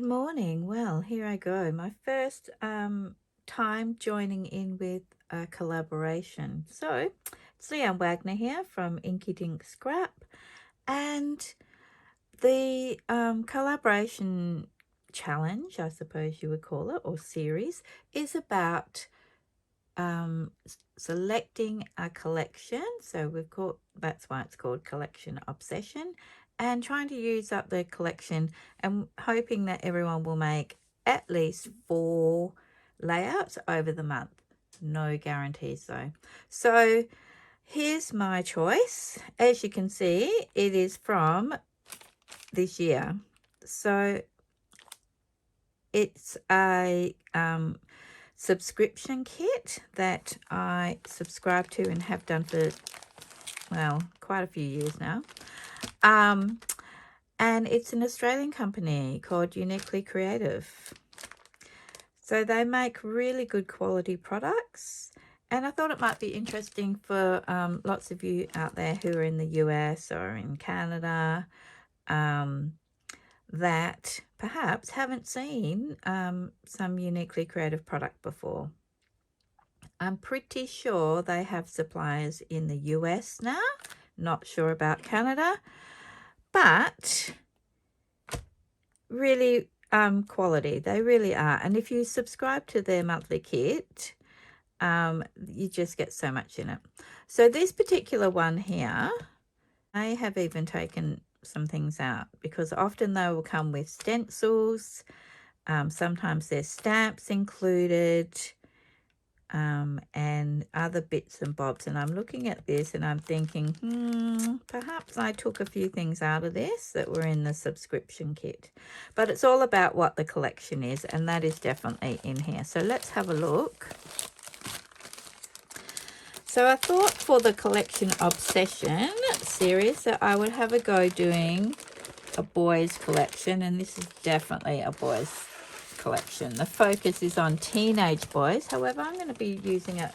morning. Well, here I go. My first time joining in with a collaboration. So, it's Leanne Wagner here from Inky Dink Scrap. And the collaboration challenge, I suppose you would call it, or series, is about selecting a collection. So that's why it's called Collection Obsession, and trying to use up the collection and hoping that everyone will make at least 4 layouts over the month. No guarantees though. So here's my choice. As you can see, it is from this year. So it's a subscription kit that I subscribe to and have done for, well, quite a few years now. And it's an Australian company called Uniquely Creative. So they make really good quality products. And I thought it might be interesting for lots of you out there who are in the US or in Canada, that perhaps haven't seen some Uniquely Creative product before. I'm pretty sure they have suppliers in the US now. Not sure about Canada, but really quality. They really are. And if you subscribe to their monthly kit, you just get so much in it. So this particular one here, I have even taken some things out because often they will come with stencils. Sometimes there's stamps included, and other bits and bobs. And I'm looking at this and I'm thinking, perhaps I took a few things out of this that were in the subscription kit. But it's all about what the collection is, and that is definitely in here. So let's have a look. So I thought for the Collection Obsession series that I would have a go doing a boys collection, and this is definitely a boys collection. The focus is on teenage boys. However, I'm going to be using it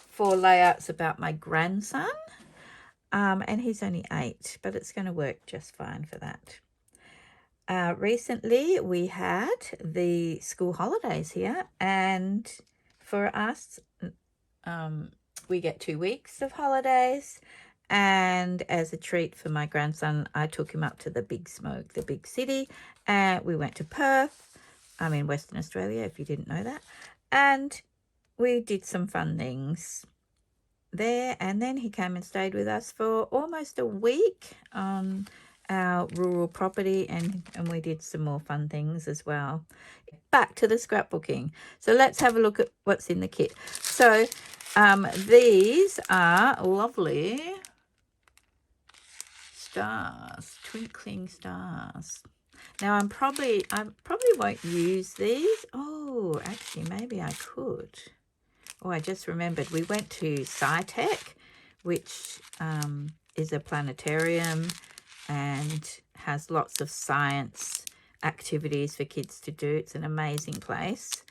for layouts about my grandson, and he's only 8, but it's going to work just fine for that. Recently we had the school holidays here, and for us, we get 2 weeks of holidays, and as a treat for my grandson, I took him up to the big smoke, the big city, and we went to Perth. I'm in Western Australia, if you didn't know that, and we did some fun things there, and then he came and stayed with us for almost a week on our rural property, and we did some more fun things as well. Back to the scrapbooking. So let's have a look at what's in the kit. So these are lovely stars, twinkling stars. Now I probably won't use these. Oh, actually maybe I could. Oh, I just remembered we went to SciTech, which is a planetarium and has lots of science activities for kids to do. It's an amazing place.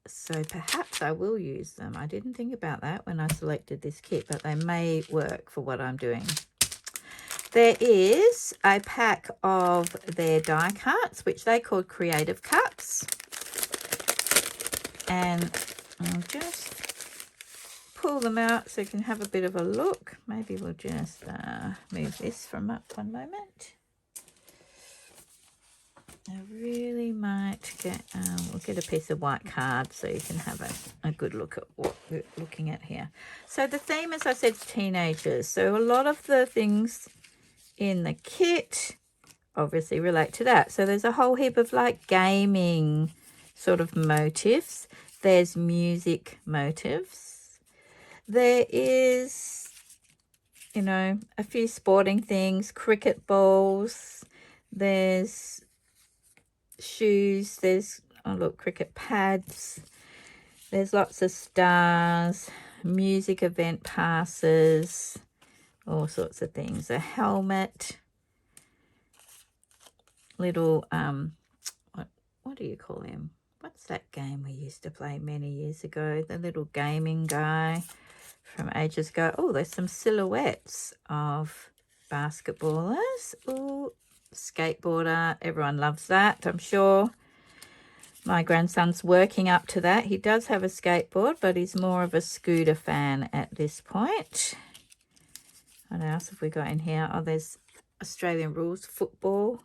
So perhaps I will use them. I didn't think about that when I selected this kit, but they may work for what I'm doing. There is a pack of their die cuts, which they call Creative Cups. And I'll just pull them out so you can have a bit of a look. Maybe we'll just move this from up one moment. I really might get, we'll get a piece of white card so you can have a good look at what we're looking at here. So the theme, as I said, is teenagers. So a lot of the things in the kit obviously relate to that. So there's a whole heap of like gaming sort of motifs. There's music motifs. There is, you know, a few sporting things, cricket balls. There's shoes, there's, oh look, cricket pads, there's lots of stars, music event passes, all sorts of things, a helmet, little what do you call him, what's that game we used to play many years ago, the little gaming guy from ages ago. Oh, there's some silhouettes of basketballers. Oh, skateboarder. Everyone loves that, I'm sure. My grandson's working up to that. He does have a skateboard, but he's more of a scooter fan at this point. What else have we got in here? Oh, there's Australian rules football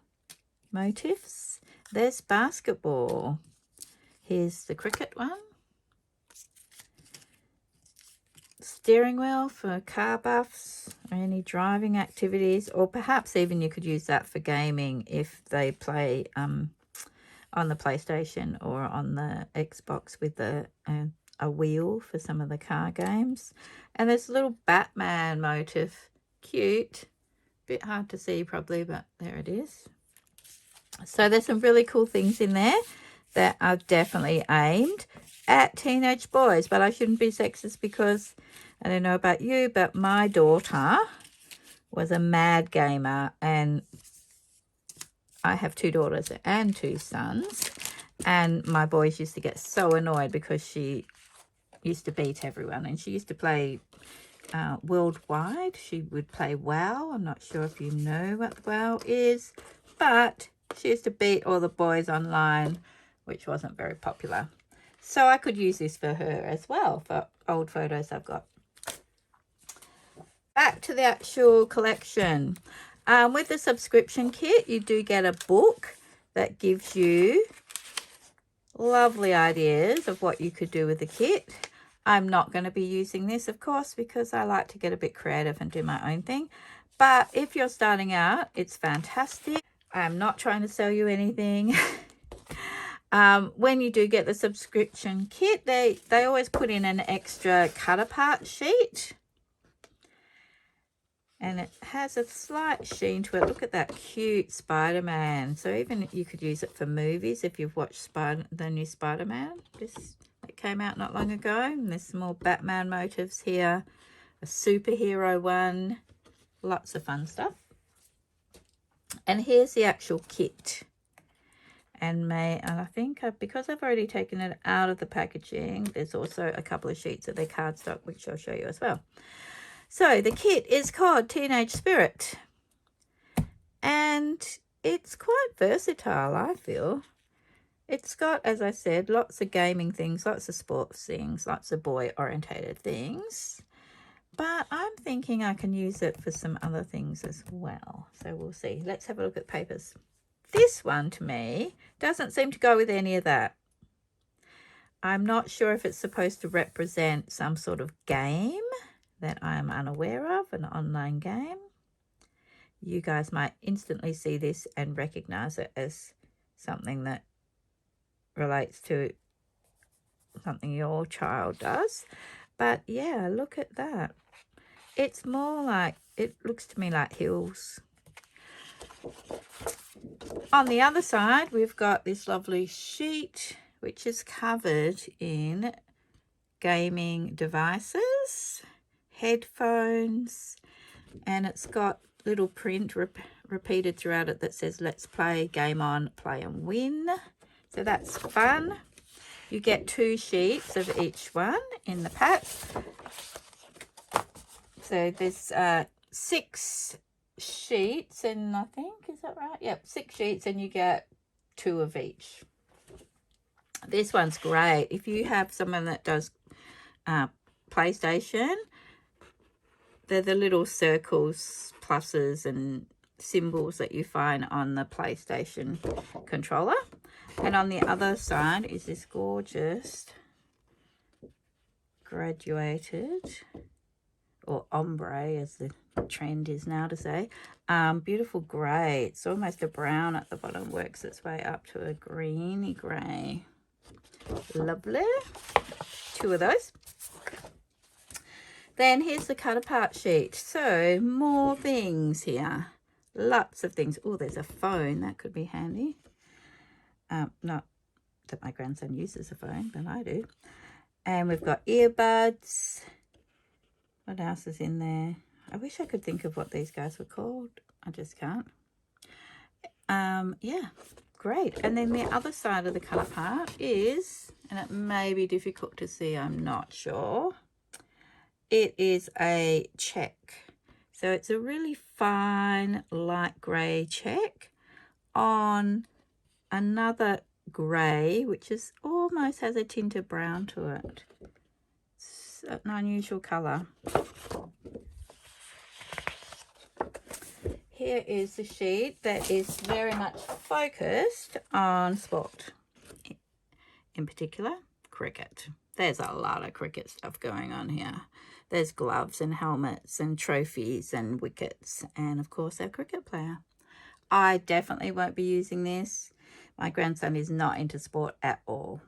motifs. There's basketball. Here's the cricket one. Steering wheel for car buffs or any driving activities, or perhaps even you could use that for gaming if they play on the PlayStation or on the Xbox with a wheel for some of the car games. And there's a little Batman motif. Cute. Bit hard to see probably, but there it is. So there's some really cool things in there that are definitely aimed at teenage boys. But I shouldn't be sexist because I don't know about you, but my daughter was a mad gamer, and I have 2 daughters and 2 sons, and my boys used to get so annoyed because she used to beat everyone, and she used to play worldwide. She would play WoW. I'm not sure if you know what WoW is, but she used to beat all the boys online, which wasn't very popular. So I could use this for her as well, for old photos I've got. Back to the actual collection. With the subscription kit, you do get a book that gives you lovely ideas of what you could do with the kit. I'm not going to be using this, of course, because I like to get a bit creative and do my own thing. But if you're starting out, it's fantastic. I'm not trying to sell you anything. When you do get the subscription kit, they always put in an extra cut apart sheet. And it has a slight sheen to it. Look at that cute Spider-Man. So even you could use it for movies if you've watched the new Spider-Man. It came out not long ago. And there's some more Batman motifs here. A superhero one. Lots of fun stuff. And here's the actual kit. And I think because I've already taken it out of the packaging, there's also a couple of sheets of their cardstock, which I'll show you as well. So the kit is called Teenage Spirit, and it's quite versatile, I feel. It's got, as I said, lots of gaming things, lots of sports things, lots of boy-orientated things. But I'm thinking I can use it for some other things as well. So we'll see. Let's have a look at papers. This one, to me, doesn't seem to go with any of that. I'm not sure if it's supposed to represent some sort of game that I'm unaware of, an online game. You guys might instantly see this and recognize it as something that relates to something your child does. But yeah, look at that. It's more like, it looks to me like hills. On the other side, we've got this lovely sheet, which is covered in gaming devices, headphones, and it's got little print repeated throughout it that says let's play, game on, play and win. So that's fun. You get 2 sheets of each one in the pack. So there's 6 sheets, and I think, is that right? Yep, 6 sheets, and you get 2 of each. This one's great if you have someone that does PlayStation. They're the little circles, pluses and symbols that you find on the PlayStation controller. And on the other side is this gorgeous graduated, or ombre as the trend is now to say, beautiful grey. It's almost a brown at the bottom, works its way up to a greeny grey. Lovely. 2 of those. Then here's the cut apart sheet. So more things here. Lots of things. Oh, there's a phone. That could be handy. Not that my grandson uses a phone, but I do. And we've got earbuds. What else is in there? I wish I could think of what these guys were called. I just can't. Yeah, great. And then the other side of the cut apart is, and it may be difficult to see, I'm not sure. It is a check. So it's a really fine light grey check on another grey, which is almost has a tint of brown to it. It's an unusual colour. Here is the sheet that is very much focused on sport, in particular cricket. There's a lot of cricket stuff going on here. There's gloves and helmets and trophies and wickets, and of course our cricket player. I definitely won't be using this. My grandson is not into sport at all.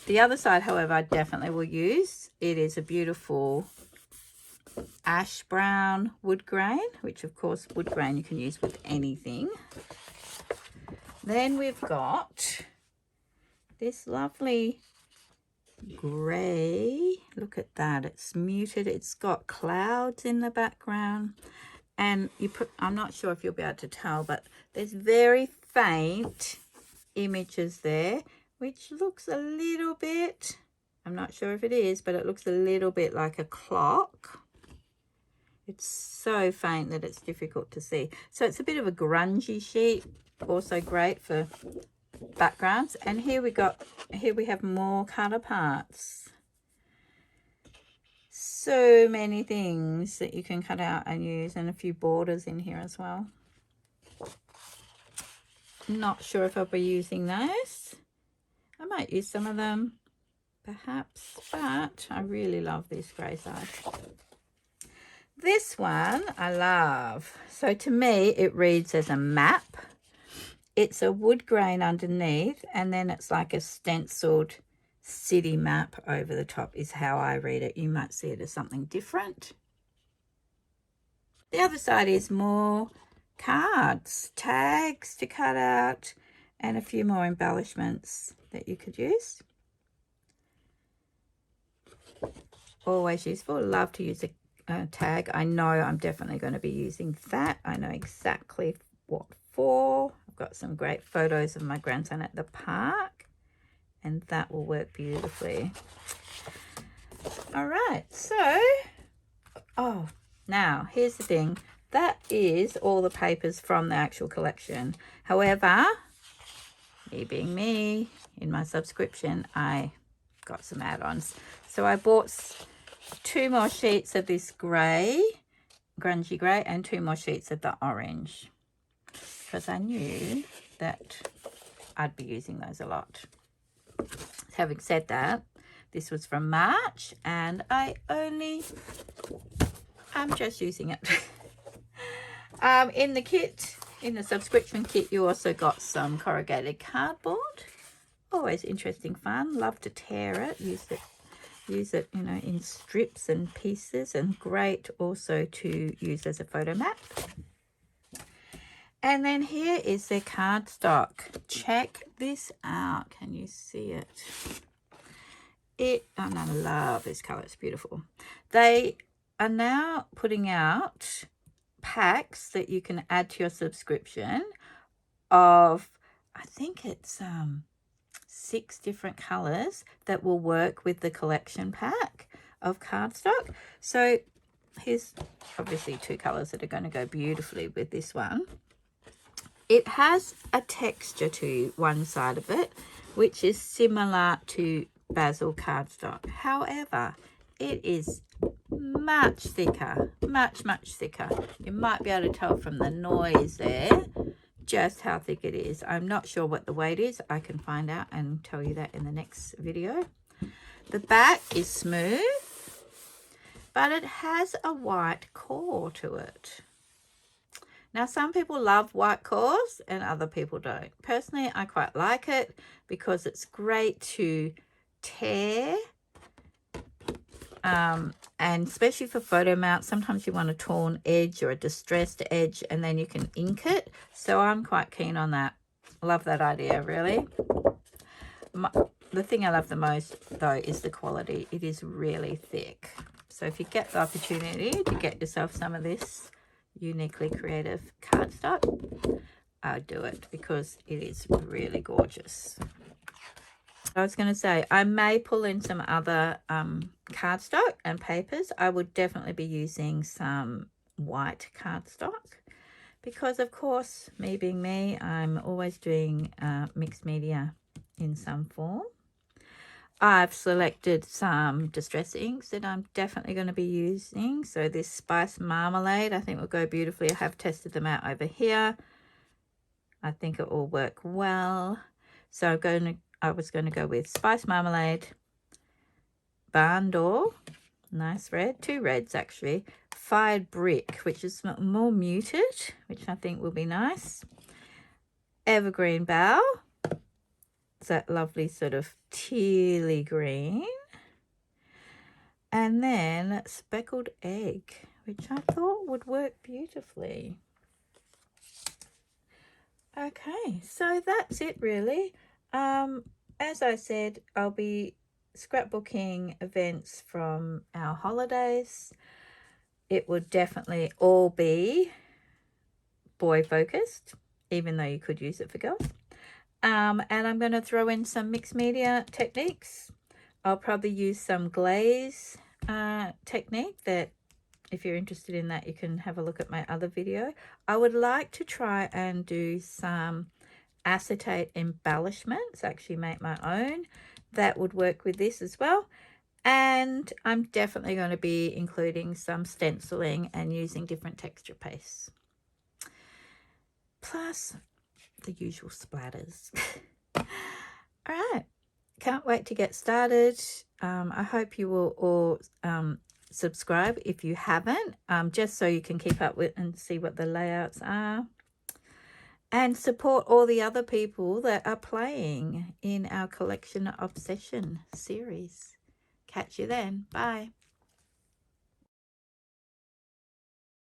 The other side, however, I definitely will use. It is a beautiful ash brown wood grain, which of course wood grain you can use with anything. Then we've got this lovely grey. Look at that, it's muted, it's got clouds in the background, and I'm not sure if you'll be able to tell, but there's very faint images there, which looks a little bit, I'm not sure if it is, but it looks a little bit like a clock. It's so faint that it's difficult to see. So it's a bit of a grungy sheet, also great for backgrounds. And here we have more colour parts. So many things that you can cut out and use, and a few borders in here as well. Not sure if I'll be using those. I might use some of them perhaps, but I really love this grey side. This one I love. So to me it reads as a map. It's a wood grain underneath, and then it's like a stenciled city map over the top is how I read it. You might see it as something different. The other side is more cards, tags to cut out, and a few more embellishments that you could use. Always useful. Love to use a tag. I know I'm definitely going to be using that. I know exactly what for. I've got some great photos of my grandson at the park, and that will work beautifully. All right, so now here's the thing. That is all the papers from the actual collection. However, me being me, in my subscription I got some add-ons. So I bought 2 more sheets of this grey, grungy grey, and 2 more sheets of the orange, because I knew that I'd be using those a lot. Having said that, this was from March, and I'm just using it. In the kit, in the subscription kit, you also got some corrugated cardboard. Always interesting fun. Love to tear it, use it, you know, in strips and pieces, and great also to use as a photo map. And then here is their cardstock. Check this out. Can you see it? And I love this color. It's beautiful. They are now putting out packs that you can add to your subscription of, I think it's 6 different colors that will work with the collection pack of cardstock. So here's obviously 2 colors that are going to go beautifully with this one. It has a texture to one side of it, which is similar to basil cardstock. However, it is much thicker, much thicker. You might be able to tell from the noise there just how thick it is. I'm not sure what the weight is. I can find out and tell you that in the next video. The back is smooth, but it has a white core to it. Now, some people love white cores and other people don't. Personally, I quite like it because it's great to tear, and especially for photo mounts. Sometimes you want a torn edge or a distressed edge, and then you can ink it. So I'm quite keen on that. Love that idea, really. The thing I love the most, though, is the quality. It is really thick. So if you get the opportunity to get yourself some of this uniquely creative cardstock, I'll do it because it is really gorgeous. I was going to say, I may pull in some other cardstock and papers. I would definitely be using some white cardstock because of course, me being me, I'm always doing mixed media in some form. I've selected some distress inks that I'm definitely going to be using. So this Spice Marmalade, I think will go beautifully. I have tested them out over here. I think it will work well. So I was going to go with Spice Marmalade, Barn Door, nice red, 2 reds actually, Fired Brick, which is more muted, which I think will be nice, Evergreen Bough, it's that lovely sort of tealy green, and then Speckled Egg, which I thought would work beautifully. Okay, so that's it really. As I said, I'll be scrapbooking events from our holidays. It would definitely all be boy focused, even though you could use it for girls. And I'm going to throw in some mixed media techniques. I'll probably use some glaze technique that, if you're interested in that, you can have a look at my other video. I would like to try and do some acetate embellishments, actually make my own. That would work with this as well. And I'm definitely going to be including some stenciling and using different texture pastes. Plus the usual splatters. All right. Can't wait to get started. I hope you will all subscribe if you haven't, just so you can keep up with and see what the layouts are. And support all the other people that are playing in our Collection Obsession series. Catch you then. Bye.